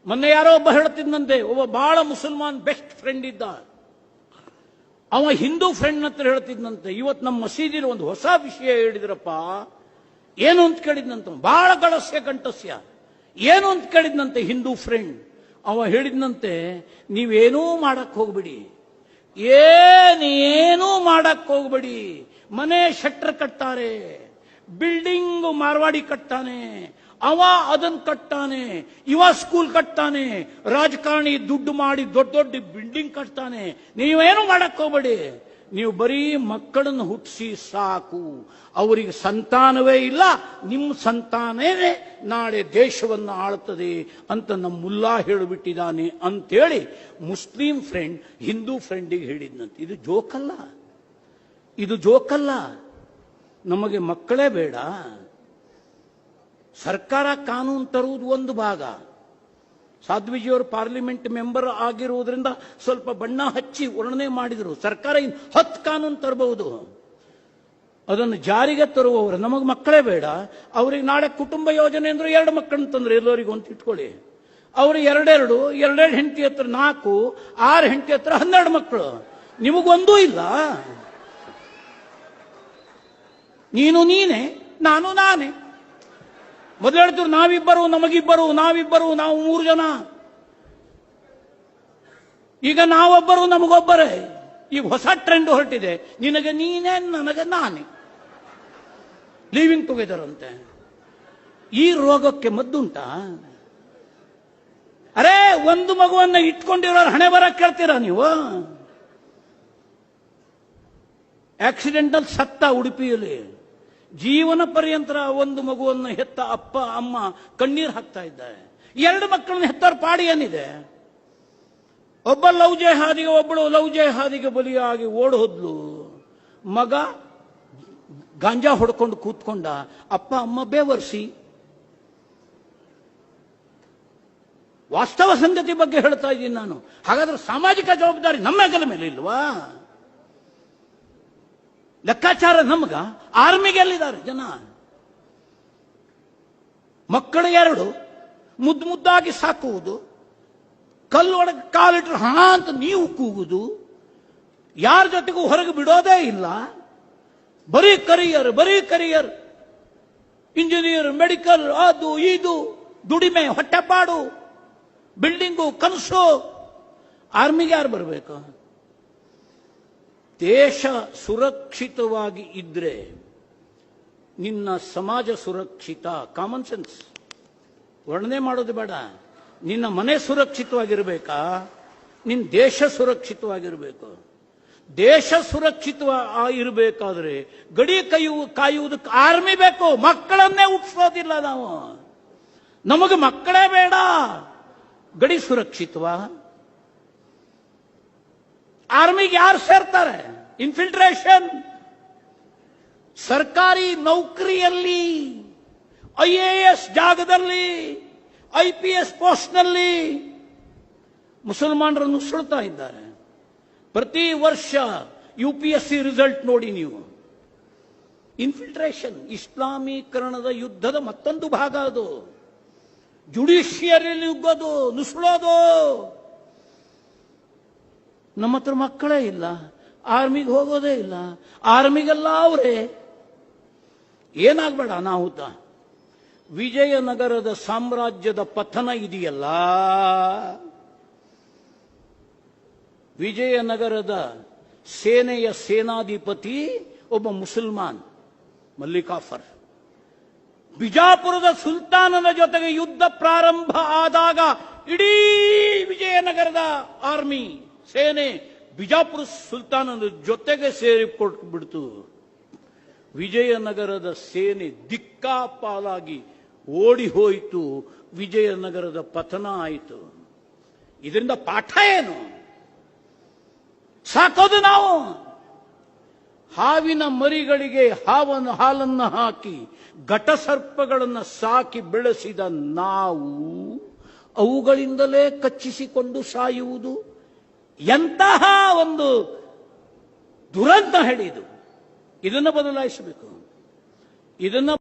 ಮೊನ್ನೆ ಯಾರೋ ಒಬ್ಬ ಹೇಳ್ತಿದ್ದಂತೆ, ಒಬ್ಬ ಬಹಳ ಮುಸಲ್ಮಾನ್ ಬೆಸ್ಟ್ ಫ್ರೆಂಡ್ ಇದ್ದ, ಅವ ಹಿಂದೂ ಫ್ರೆಂಡ್ ಹತ್ರ ಹೇಳ್ತಿದ್ದಂತೆ, ಇವತ್ತು ನಮ್ಮ ಮಸೀದಿಲಿ ಒಂದು ಹೊಸ ವಿಷಯ ಹೇಳಿದ್ರಪ್ಪ. ಏನು ಅಂತ ಕೇಳಿದ್ನಂತ, ಬಹಳ ಗಳಸ್ಯ ಕಂಠಸ್ಯ. ಏನು ಅಂತ ಕೇಳಿದ್ನಂತೆ ಹಿಂದೂ ಫ್ರೆಂಡ್. ಅವ ಹೇಳಿದ್ನಂತೆ, ನೀವೇನೂ ಮಾಡಕ್ ಹೋಗ್ಬಿಡಿ, ಏನೂ ಮಾಡಕ್ ಹೋಗ್ಬೇಡಿ. ಮನೆ ಶಟ್ರ್ ಕಟ್ತಾರೆ, ಬಿಲ್ಡಿಂಗ್ ಮಾರ್ವಾಡಿ ಕಟ್ತಾನೆ, ಅವ ಅದನ್ನ ಕಟ್ತಾನೆ, ಇವ ಸ್ಕೂಲ್ ಕಟ್ತಾನೆ, ರಾಜಕಾರಣಿ ದುಡ್ಡು ಮಾಡಿ ದೊಡ್ಡ ದೊಡ್ಡ ಬಿಲ್ಡಿಂಗ್ ಕಟ್ತಾನೆ. ನೀವೇನು ಮಾಡಕ್ ಹೋಗ್ಬೇಡಿ, ನೀವು ಬರೀ ಮಕ್ಕಳನ್ನು ಹುಟ್ಟಿಸಿ ಸಾಕು. ಅವರಿಗೆ ಸಂತಾನವೇ ಇಲ್ಲ, ನಿಮ್ಮ ಸಂತಾನವೇ ನಾಳೆ ದೇಶವನ್ನು ಆಳ್ತದೆ ಅಂತ ನಮ್ಮ ಮುಲ್ಲಾ ಹೇಳಿಬಿಟ್ಟಿದ್ದಾನೆ ಅಂತೇಳಿ ಮುಸ್ಲಿಂ ಫ್ರೆಂಡ್ ಹಿಂದೂ ಫ್ರೆಂಡಿಗೆ ಹೇಳಿದ್ನಂತೆ. ಇದು ಜೋಕಲ್ಲ, ಇದು ಜೋಕಲ್ಲ. ನಮಗೆ ಮಕ್ಕಳೇ ಬೇಡ, ಸರ್ಕಾರ ಕಾನೂನು ತರುವುದು ಒಂದು ಭಾಗ. ಸಾಧ್ವಿಜಿಯವರು ಪಾರ್ಲಿಮೆಂಟ್ ಮೆಂಬರ್ ಆಗಿರುವುದರಿಂದ ಸ್ವಲ್ಪ ಬಣ್ಣ ಹಚ್ಚಿ ವರ್ಣನೆ ಮಾಡಿದರು. ಸರ್ಕಾರ 10 ಕಾನೂನು ತರಬಹುದು, ಅದನ್ನು ಜಾರಿಗೆ ತರುವವರು ನಮಗೆ ಮಕ್ಕಳೇ ಬೇಡ. ಅವ್ರಿಗೆ ನಾಳೆ ಕುಟುಂಬ ಯೋಜನೆ ಅಂದ್ರೆ 2 ಮಕ್ಕಳನ್ನ ತಂದ್ರೆ ಎಲ್ಲರಿಗೂ ಅಂತ ಇಟ್ಕೊಳ್ಳಿ. ಅವರು ಎರಡೆರಡು ಹೆಂಡತಿ ಹತ್ರ 4, 6 ಹೆಂಡತಿ ಹತ್ರ 12 ಮಕ್ಕಳು. ನಿಮಗೊಂದೂ ಇಲ್ಲ. ನೀನು ನೀನೆ, ನಾನು ನಾನೇ. ಮೊದಲು ಹೇಳ್ತಿದ್ರು ನಾವಿಬ್ಬರು ನಮಗಿಬ್ಬರು, ನಾವಿಬ್ಬರು ನಾವು 3 ಜನ. ಈಗ ನಾವೊಬ್ಬರು ನಮಗೊಬ್ಬರೇ. ಈಗ ಹೊಸ ಟ್ರೆಂಡ್ ಹೊರಟಿದೆ, ನಿನಗೆ ನೀನೇ ನನಗೆ ನಾನೇ, ಲಿವಿಂಗ್ ಟುಗೆದರ್ ಅಂತೆ. ಈ ರೋಗಕ್ಕೆ ಮದ್ದುಂಟಾ? ಅರೇ, ಒಂದು ಮಗುವನ್ನ ಇಟ್ಕೊಂಡಿರೋರು ಹಣೆ ಬರ ಕೇಳ್ತೀರಾ ನೀವು? ಆಕ್ಸಿಡೆಂಟಲ್ ಸತ್ತ ಉಡುಪಿಯಲ್ಲಿ, ಜೀವನ ಪರ್ಯಂತರ ಒಂದು ಮಗುವನ್ನು ಹೆತ್ತ ಅಪ್ಪ ಅಮ್ಮ ಕಣ್ಣೀರು ಹಾಕ್ತಾ ಇದ್ದಾರೆ. 2 ಮಕ್ಕಳನ್ನ ಹೆತ್ತವ್ರ ಪಾಡಿ ಏನಿದೆ? ಒಬ್ಬ ಲವ್ ಜೆಹಾದಿಗೆ, ಒಬ್ಬಳು ಲವ್ ಜೆಹಾದಿಗೆ ಬಲಿಯಾಗಿ ಓಡ್ ಹೋದ್ಲು. ಮಗ ಗಾಂಜಾ ಹೊಡ್ಕೊಂಡು ಕೂತ್ಕೊಂಡ, ಅಪ್ಪ ಅಮ್ಮ ಬೇವರ್ಸಿ. ವಾಸ್ತವ ಸಂಗತಿ ಬಗ್ಗೆ ಹೇಳ್ತಾ ಇದ್ದೀನಿ ನಾನು. ಹಾಗಾದ್ರೆ ಸಾಮಾಜಿಕ ಜವಾಬ್ದಾರಿ ನಮ್ಮ ಹೆಗಲ ಮೇಲೆ ಇಲ್ವಾ? ಲೆಕ್ಕಾಚಾರ ನಮ್ಗ? ಆರ್ಮಿಗೆ ಎಲ್ಲಿದ್ದಾರೆ ಜನ? ಮಕ್ಕಳು 2 ಮುದ್ದು ಮುದ್ದಾಗಿ ಸಾಕುವುದು, ಕಲ್ಲೊಳಗೆ ಕಾಲಿಟ್ರು ಹಣ ಅಂತ ನೀವು ಕೂಗುದು, ಯಾರ ಜೊತೆಗೂ ಹೊರಗೆ ಬಿಡೋದೇ ಇಲ್ಲ. ಬರೀ ಕರಿಯರ್, ಇಂಜಿನಿಯರ್, ಮೆಡಿಕಲ್, ಅದು ಇದು, ದುಡಿಮೆ, ಹೊಟ್ಟೆಪಾಡು, ಬಿಲ್ಡಿಂಗು, ಕನಸು. ಆರ್ಮಿಗೆ ಯಾರು ಬರಬೇಕು? ದೇಶ ಸುರಕ್ಷಿತವಾಗಿ ಇದ್ರೆ ನಿನ್ನ ಸಮಾಜ ಸುರಕ್ಷಿತ. ಕಾಮನ್ ಸೆನ್ಸ್, ವರ್ಣನೆ ಮಾಡೋದು ಬೇಡ. ನಿನ್ನ ಮನೆ ಸುರಕ್ಷಿತವಾಗಿರ್ಬೇಕಾ? ನಿನ್ನ ದೇಶ ಸುರಕ್ಷಿತವಾಗಿರ್ಬೇಕು. ದೇಶ ಸುರಕ್ಷಿತವಾಗಿರಬೇಕಾದ್ರೆ ಗಡಿ ಕಾಯುವುದಕ್ಕೆ ಆರ್ಮಿ ಬೇಕು. ಮಕ್ಕಳನ್ನೇ ಹುಟ್ಟಿಸೋದಿಲ್ಲ ನಾವು. ನಮಗೆ ಮಕ್ಕಳೇ ಬೇಡ, ಗಡಿ ಸುರಕ್ಷಿತವಾ? ಆರ್ಮಿಗೆ ಯಾರು ಸೇರ್ತಾರೆ? ಇನ್ಫಿಲ್ಟ್ರೇಷನ್. ಸರ್ಕಾರಿ ನೌಕರಿಯಲ್ಲಿ, IAS ಜಾಗದಲ್ಲಿ, IPS ಪೋಸ್ಟ್ನಲ್ಲಿ ಮುಸಲ್ಮಾನರನ್ನು ಸುಳ್ತಾ ಇದ್ದಾರೆ. ಪ್ರತಿ ವರ್ಷ UPSC ರಿಸಲ್ಟ್ ನೋಡಿ ನೀವು. ಇನ್ಫಿಲ್ಟ್ರೇಷನ್, ಇಸ್ಲಾಮೀಕರಣದ ಯುದ್ಧದ ಮತ್ತೊಂದು ಭಾಗ ಅದು. ಜುಡಿಷಿಯರಿಯಲ್ಲಿ ನುಗ್ಗೋದು, ನುಸುಳೋದು. ನಮ್ಮ ಹತ್ರ ಮಕ್ಕಳೇ ಇಲ್ಲ, ಆರ್ಮಿಗೆ ಹೋಗೋದೇ ಇಲ್ಲ. ಆರ್ಮಿಗೆಲ್ಲ ಅವರೇ. ಏನಾಗ್ಬೇಡ ಅನಾಹುತ. ವಿಜಯನಗರದ ಸಾಮ್ರಾಜ್ಯದ ಪತನ ಇದೆಯಲ್ಲ, ವಿಜಯನಗರದ ಸೇನೆಯ ಸೇನಾಧಿಪತಿ ಒಬ್ಬ ಮುಸಲ್ಮಾನ್, ಮಲ್ಲಿಕಾಫರ್. ಬಿಜಾಪುರದ ಸುಲ್ತಾನನ ಜೊತೆಗೆ ಯುದ್ಧ ಪ್ರಾರಂಭ ಆದಾಗ ಇಡೀ ವಿಜಯನಗರದ ಆರ್ಮಿ ಸೇನೆ ಬಿಜಾಪುರ ಸುಲ್ತಾನನ ಜೊತೆಗೆ ಸೇರಿಕೊಟ್ಬಿಡ್ತು. ವಿಜಯನಗರದ ಸೇನೆ ದಿಕ್ಕಾಪಾಲಾಗಿ ಓಡಿ ಹೋಯಿತು. ವಿಜಯನಗರದ ಪತನ ಆಯಿತು. ಇದರಿಂದ ಪಾಠ ಏನು? ಸಾಕೋದು ನಾವು. ಹಾವಿನ ಮರಿಗಳಿಗೆ ಹಾಲನ್ನು ಹಾಕಿ ಘಟಸರ್ಪಗಳನ್ನು ಸಾಕಿ ಬೆಳೆಸಿದ ನಾವು ಅವುಗಳಿಂದಲೇ ಕಚ್ಚಿಸಿಕೊಂಡು ಸಾಯುವುದು ಎಂತಹ ಒಂದು ದುರಂತ ಹೇಳಿದು. ಇದನ್ನು ಬದಲಾಯಿಸಬೇಕು. ಇದನ್ನ